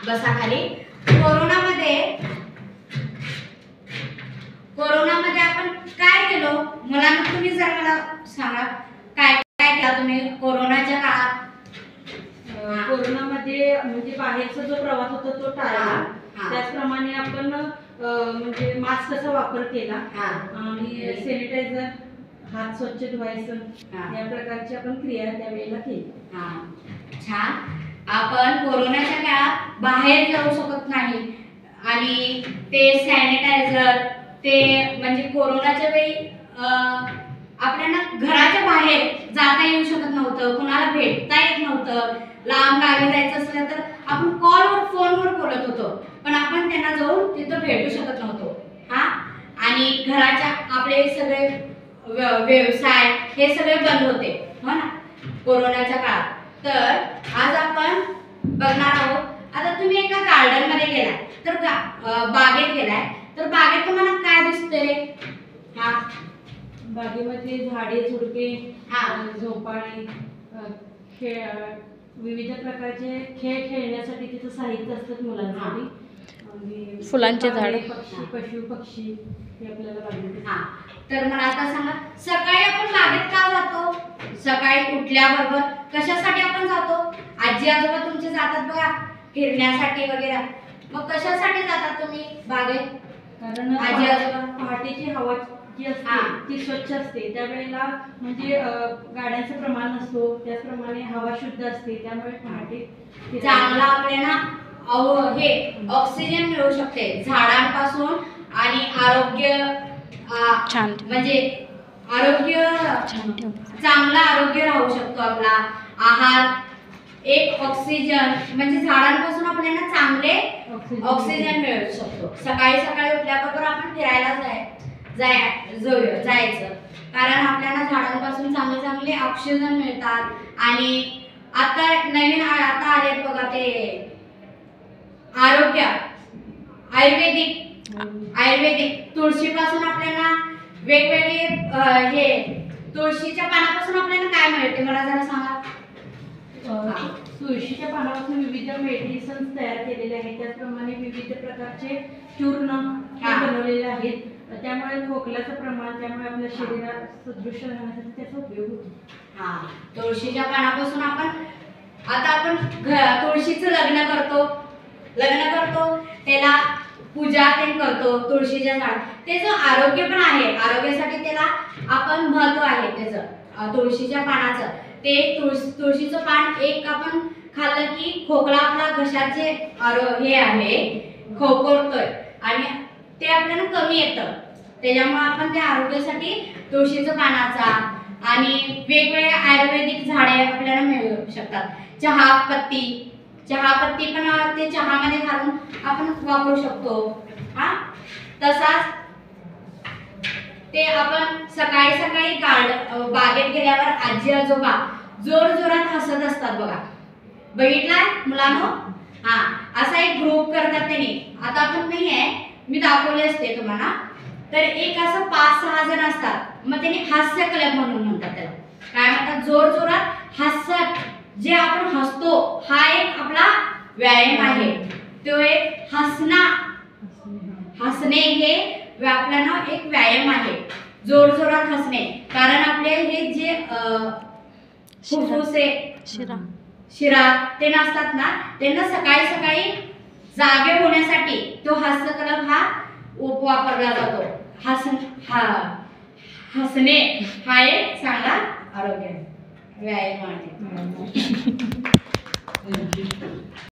बसा खाली. कोरोनामध्ये आपण काय केलो मुलांना, तुम्ही जर मला सांगा काय काय केलं तुम्ही कोरोनाच्या काळात? कोरोनामध्ये म्हणजे बाहेरचा जो प्रवास होता तो टाळला. त्याचप्रमाणे आपण म्हणजे मास्कचा वापर केला आणि सॅनिटायझर, हात स्वच्छ धुवायचं, या प्रकारची आपण क्रिया त्यावेळेला केली. छान. आपण कोरोनाच्या काळात बाहेर जाऊ शकत नाही आणि ते सॅनिटायझर ते म्हणजे कोरोनाच्या वेळी आपल्याला घराच्या बाहेर जाता येऊ शकत नव्हतं, कुणाला भेटता येत नव्हतं. लांब गावी जायचं असलं तर आपण कॉलवर फोनवर बोलत होतो, पण आपण त्यांना जाऊन तिथं भेटू शकत नव्हतो. आणि घराच्या आपले सगळे व्यवसाय हे सगळे बंद होते, हो ना, कोरोनाच्या काळात. तर आज आपण बघणार आहोत. आता तुम्ही एका गार्डन मध्ये गेलाय तर बागेत गेलाय तर बागेत तुम्हाला काय दिसतंय? बागेमध्ये झाडे, झुडपे, झोपाळे, खेळ, विविध प्रकारचे खेळ खेळण्यासाठी तिथं साहित्य असतात मुलांसाठी. फुलांचे झाड, पशु पक्षी हे आपल्याला बागेत. तर मला आता सांगा, सकाळी आपण बागेत का जातो? सकाळी उठल्याबरोबर कशासाठी आपण जातो? आजी आजोबा तुमचे जातात बघा फिरण्यासाठी वगैरे. मग कशासाठी जातात तुम्ही बागेत? कारण आजी आजोबा पहाटेची हवा जी असते ती स्वच्छ असते, त्यावेळेला म्हणजे गाड्यांचं प्रमाण नसतो, त्याचप्रमाणे हवा शुद्ध असते, त्यामुळे पहाटे चांगला आपल्याला हे ऑक्सिजन मिळू शकते झाडांपासून आणि आरोग्य छान म्हणजे आरोग्य चांगला आरोग्य राहू शकतो. आपला आहार एक ऑक्सिजन म्हणजे झाडांपासून आपल्याला चांगले ऑक्सिजन मिळू शकतो. सकाळी सकाळी उठल्याबरोबर आपण फिरायला जायचं, कारण आपल्याला झाडांपासून चांगले चांगले ऑक्सिजन मिळतात. आणि आता नवीन आता आलेत बघा ते आयुर्वेदिक तुळशीपासून आपल्याला वेगवेगळे हे तुळशीच्या पानापासून आपल्याला काय मिळते मला जरा सांगा. तुळशीच्या पानापासून विविध मेडिसिन्स तयार केलेले आहेत, त्याचप्रमाणे विविध प्रकारचे चूर्ण बनवलेले आहेत. त्यामुळे खोकल्याचं प्रमाण, त्यामुळे आपल्या शरीरात सदृश राहण्यासाठी त्याचा उपयोग होतो. तुळशीच्या पानापासून आपण तुळशीचं लग्न करतो त्याला पूजा ते करतो तुळशीच्या झाड. त्याचं आरोग्य पण आहे, आरोग्यासाठी त्याला आपण महत्व आहे त्याचं तुळशीच्या पानाचं. ते तुळशीचं पान एक आपण खाल्लं की खोकला आपला घशाचे हे आहे खोकतोय आणि ते आपल्याला कमी येतं. त्याच्यामुळे आपण त्या आरोग्यासाठी तुळशीचं पानाचा आणि वेगवेगळे आयुर्वेदिक झाडे आपल्याला मिळू शकतात. चहापत्ती पण ते चहामध्ये घालून आपण वापरू शकतो. तसाच ते आपण सकाळी बागेत गेल्यावर आजी आजोबा जोर जोरात हसत असतात बघा, बघितलाय मुलांनो? असा एक ग्रुप करतात त्यांनी. आता आपण नाही आहे, मी दाखवले असते तुम्हाला. तर एक असं 5-6 जण असतात, मग त्यांनी हास्य क्लब म्हणून म्हणतात त्याला. काय म्हणतात? जोर जोरात हसत जे आपण हसतो हा एक आपला व्यायाम आहे. तो एक हसणे हे आपल्याला एक व्यायाम आहे, जोर जोरात हसणे. कारण आपले हे जे फुफ्फुसे शिरा ते नसतात ना, त्यांना सकाळी सकाळी जागे होण्यासाठी तो हास्य क्लब हा वापरला जातो. हसणे हा एक चांगला आरोग्य व्यायाम आहे.